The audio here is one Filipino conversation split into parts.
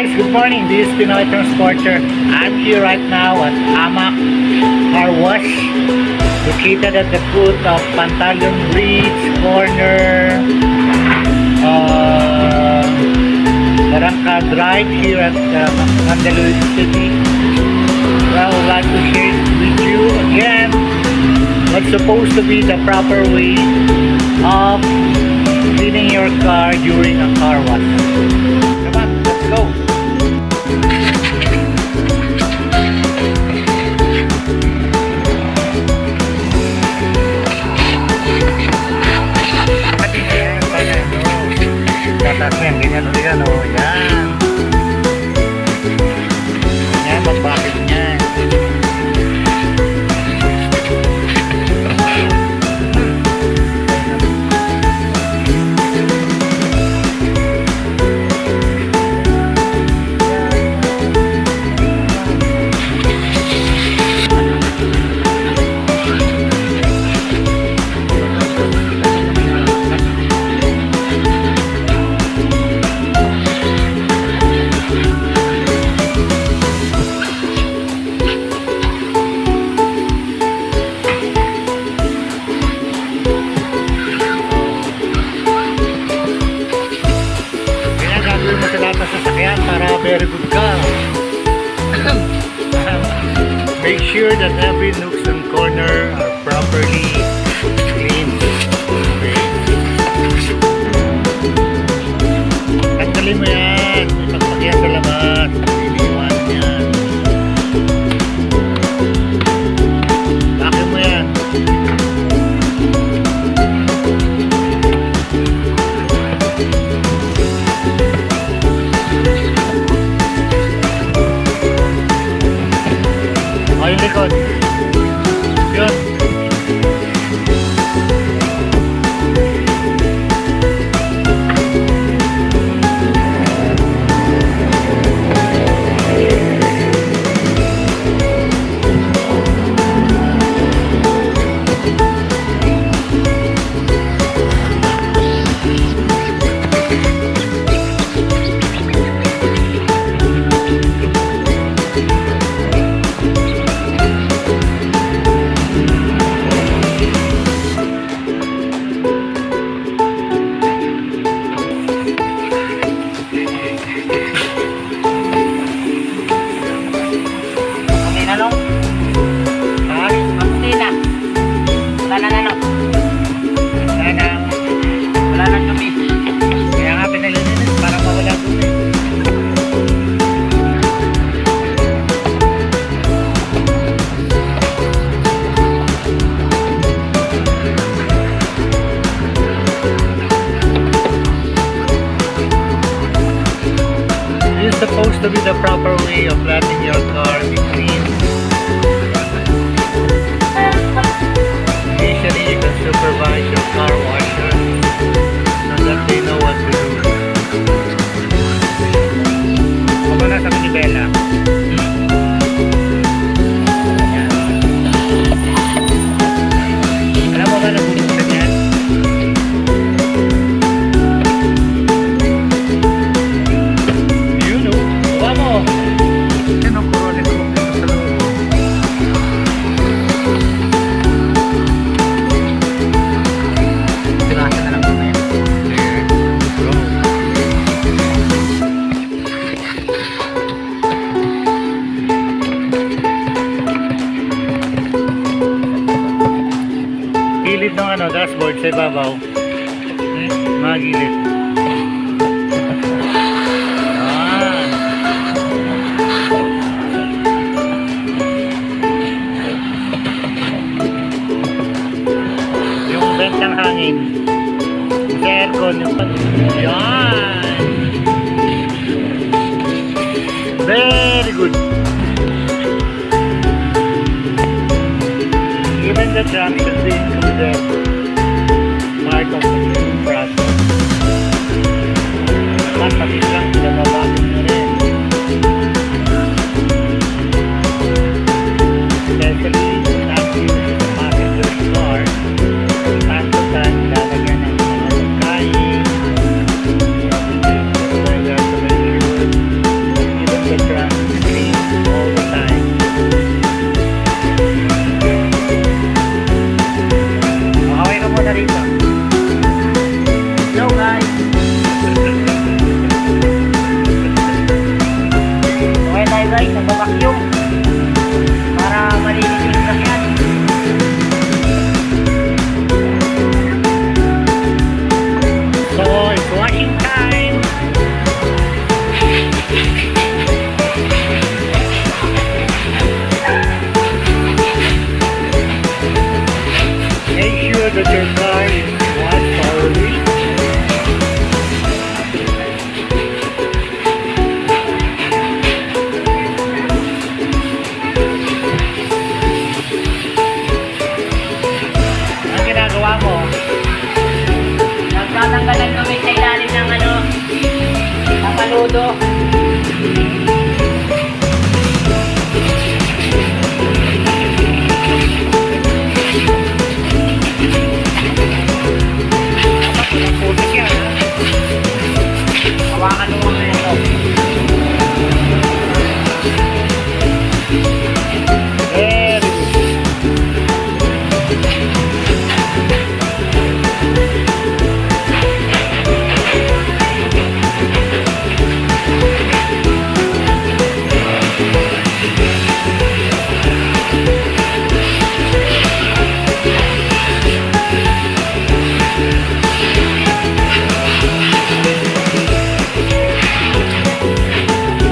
Guys, good morning. This is Pinoy Transporter. I'm here right now at Amak Car Wash, located at the foot of Pantaleon Ridge corner, Barangka Drive here at Mandaluyong City. Well, I'd like to share with you again what's supposed to be the proper way of cleaning your car during a car wash. Come on, let's go. Tatas mo yan, ganyan o yan o. Yan. Yan, magbakit niyan. Para very good ka. Make sure that every nooks and corner are properly cleaned. Okay. Tanggalin mo yan. Ipagpakyan sa labas. Iniwan yan. Bakit mo yan? Yung likod. Yun. Supposed to be the proper way of letting your car be clean. Initially, you can supervise your car washer so that they know what to do. Ako na sabi ni Bella. Yan. Alam mo ba na bubuksan yan? Gilid ng dashboard sa ibabaw. Mga gilid. Yung vent ng hangin. Sa aircon. Yan. Very good. Even the trunk should be included part of the process. At pati lang pinababakit na rin. Especially not used in the passenger's car. Time to time, lalagyan ng mga kain. So you have to make sure saludo. Putik yan, ha? Hawakan mo mga ito. Very good.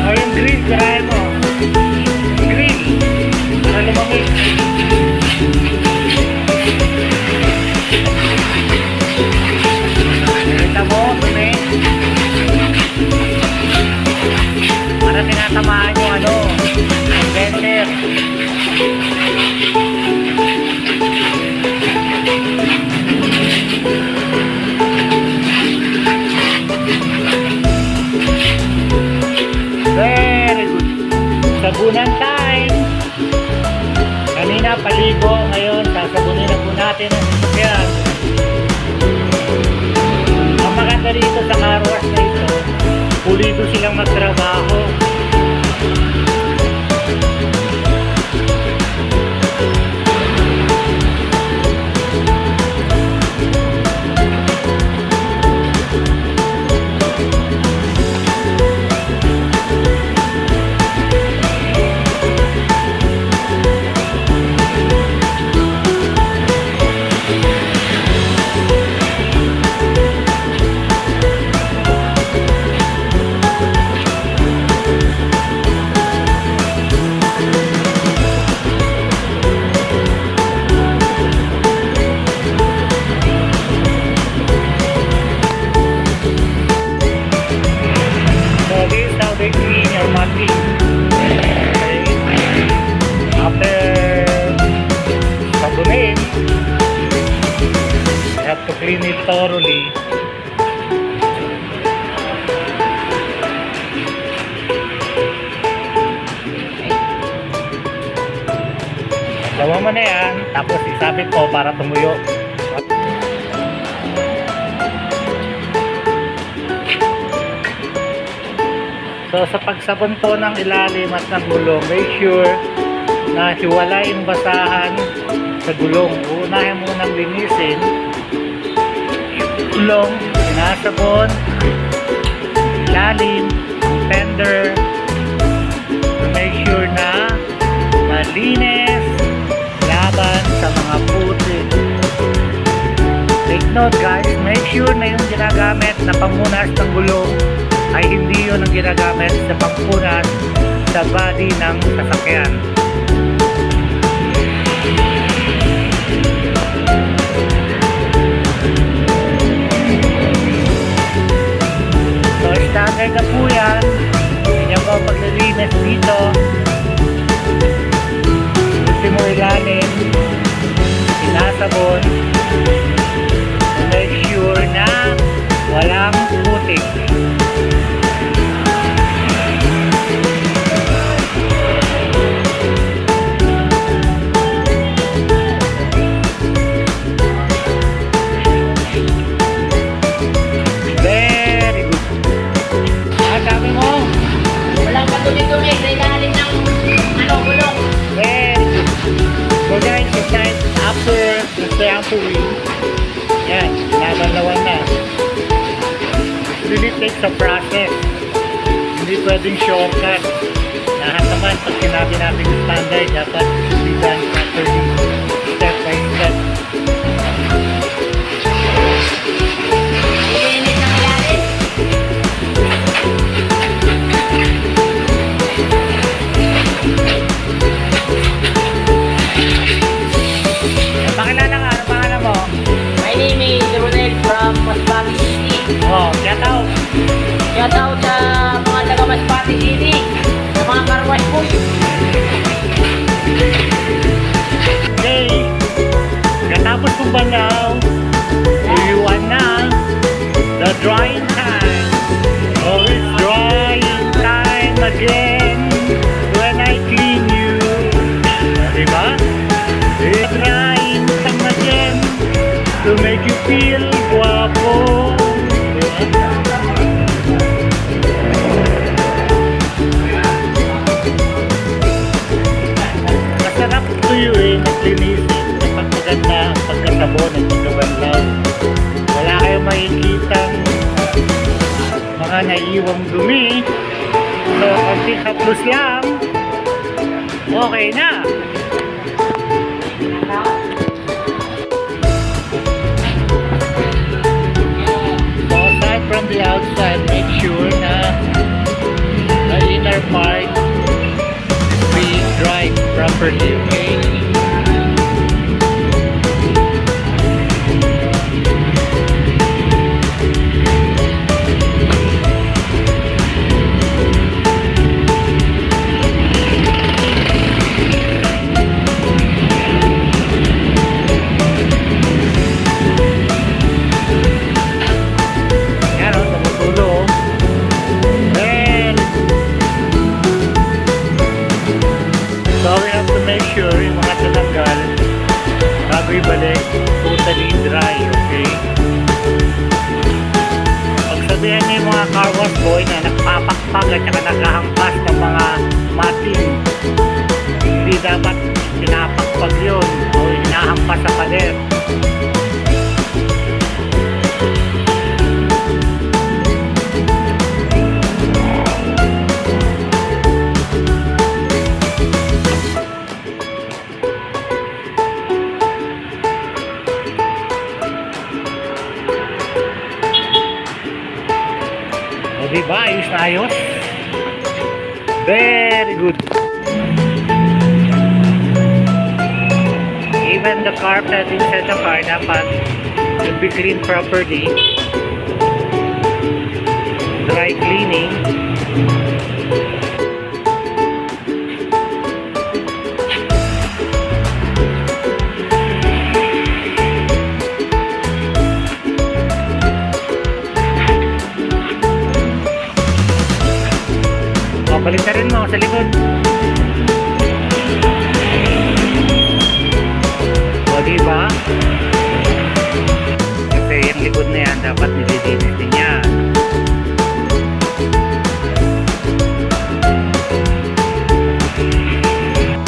O, yung grill, tirahin mo. Grill. Para lumamig. Kita mo, dumi. Para tinatamaan yung ano, yung blender. Very good. Sabunan time. Kanina paligo, ngayon sasabunin na po natin ang sasakyan. Ang maganda rito sa car wash na ito, pulido silang magtrabaho. So this is how they clean your muddy. Okay. After sabunin, you have to clean it thoroughly. Gawa mo na yan, tapos isabit mo para tumuyo. So sa pagsabon po ng ilalim at ng gulong, make sure na hiwalay yung basahan sa gulong. Unahin mo nang linisin yung gulong, sinasabon, ilalim, ang fender. Make sure na malinis laban sa mga putik. Take note guys, make sure na yung ginagamit na pangmunas ng gulong ay hindi yun ang ginagamit sa pangpunas sa body ng sasakyan. So standard na po yan. Ganyan po ang paglilinis dito. Ultimo ilalim, sinasabon, make sure na walang putik. Very good. Ang dami mo. Walang patuli-tuli sa ilalim ng gulong. Very good. So guys, it's time after the shampooing. Yan, nabanlawan na. It really takes a process. Hindi pwedeng shortcut. Lahat naman, pag sinabi natin yung standard, dapat be done properly, step by step. Iinit ng ilalim. Pakilala ka, ano pangalan mo? My name is Ronel from Masbate City. Oh, shout out. Shout out sa mga taga Masbate City, sa mga car wash boys. Okay. Katapos kong banaw, tuyuan na the drying time. Oh, it's dry. you feel guwapo. Diba? Masarap tuyuin at linisin kapag maganda ang pagkasabon at pagkabanlaw. Wala kayong makikitang mga naiiwang dumi. So, konting haplos lang, okay na. So, aside from the outside, make sure na the inner part be dried properly, okay? Yan o, tumutulo o. Then, so we have to make sure yung mga tinanggal bago ibalik, totally dry, okay? Pagsabihan niyo yung mga car wash boy na nagpapakpag at saka naghahampas ng mga mating, hindi dapat pinapakpag yun o hinahampas sa pader. O diba, ayos na ayos. Very good. Even the carpet inside the car dapat should be cleaned properly. Dry cleaning. Balikan mo sa likod. O diba? Kasi yung likod na yan dapat nililinis din yan.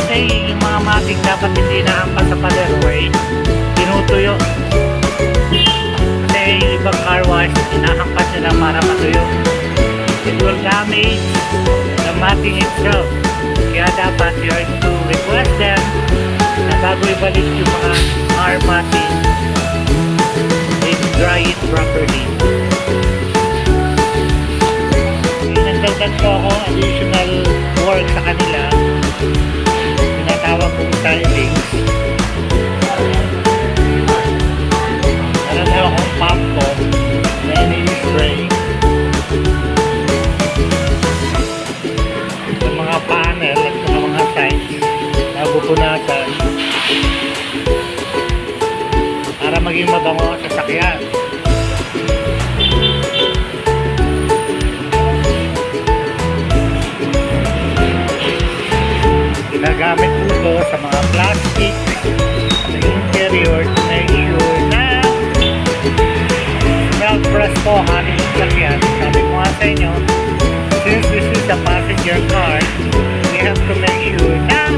Kasi yung mga matik dapat hindi nahampas sa pader, okay? Tinutuyo. Kasi yung ibang car wash hinahampas nila para matuyo. It will damage the matting itself. Kaya dapat you are to request them na bago ibalik yung mga car matting, they dry it properly. Nagdagdag po ako additional work sa kanila. Tinatawag kong stylings. Meron na akong pump ko na ini-spray panel at mga sides na bupunatan para maging mabango sa sasakyan. Ginagamit po ito sa mga plastic sa interior to make sure na smell preskohan yung sasakyan. Sabi ko nga sa inyo, since this is a passenger car, we have to make sure na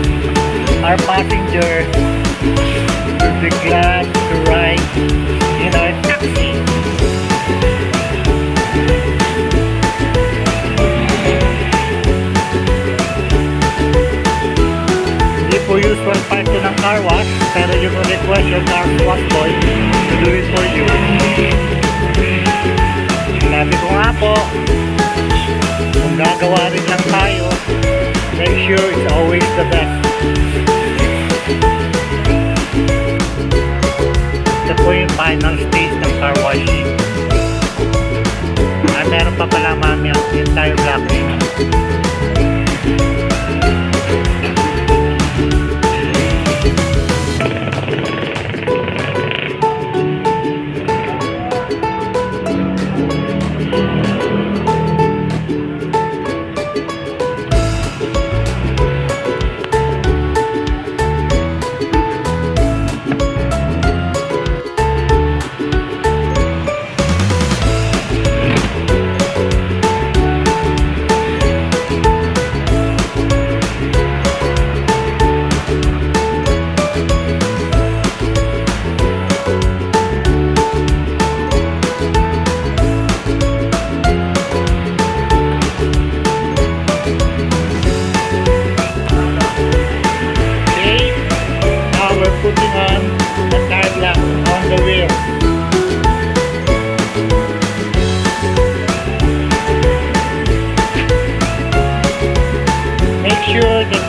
our passenger will be glad to ride in our taxi. Hindi po usual part ng car wash, pero you can request your car wash boy to do it for you. Sabi ko nga po, kung gagawa rin lang tayo, make sure it's always the best. Ito po yung final stage ng car washing. Meron pa pala mami ang entire blocking.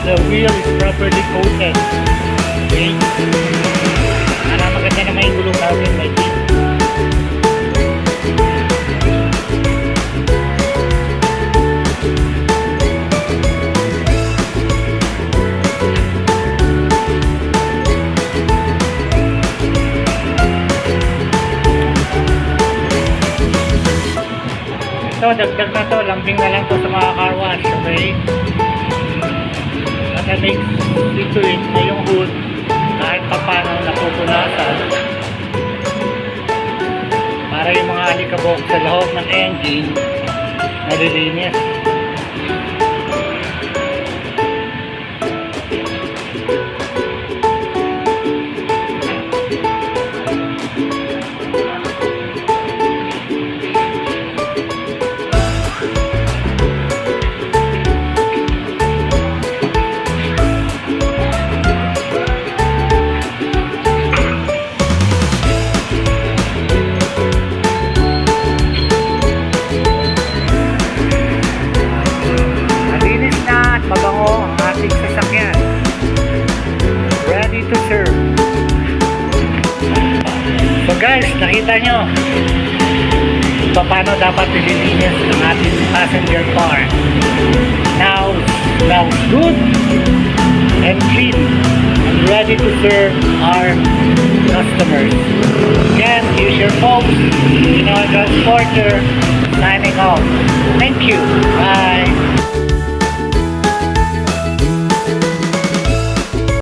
the wheel is properly coated. Okay? Para maganda naman yung gulong natin, my team. Ito, dagdag na to, lambing na lang to sa mga car wash, okay? At I make dito na yung hood, kahit pa paano napupunasan, para yung mga alikabok sa loob ng engine, nalilinis. Malinis na at mabango ang ating sasakyan. Ready to serve. So guys, nakita nyo paano dapat nililinis ang ating passenger car. Now, smells good and clean and ready to serve our customers. Again, here's your folks, Pinoy Transporter, signing off. Thank you. Bye.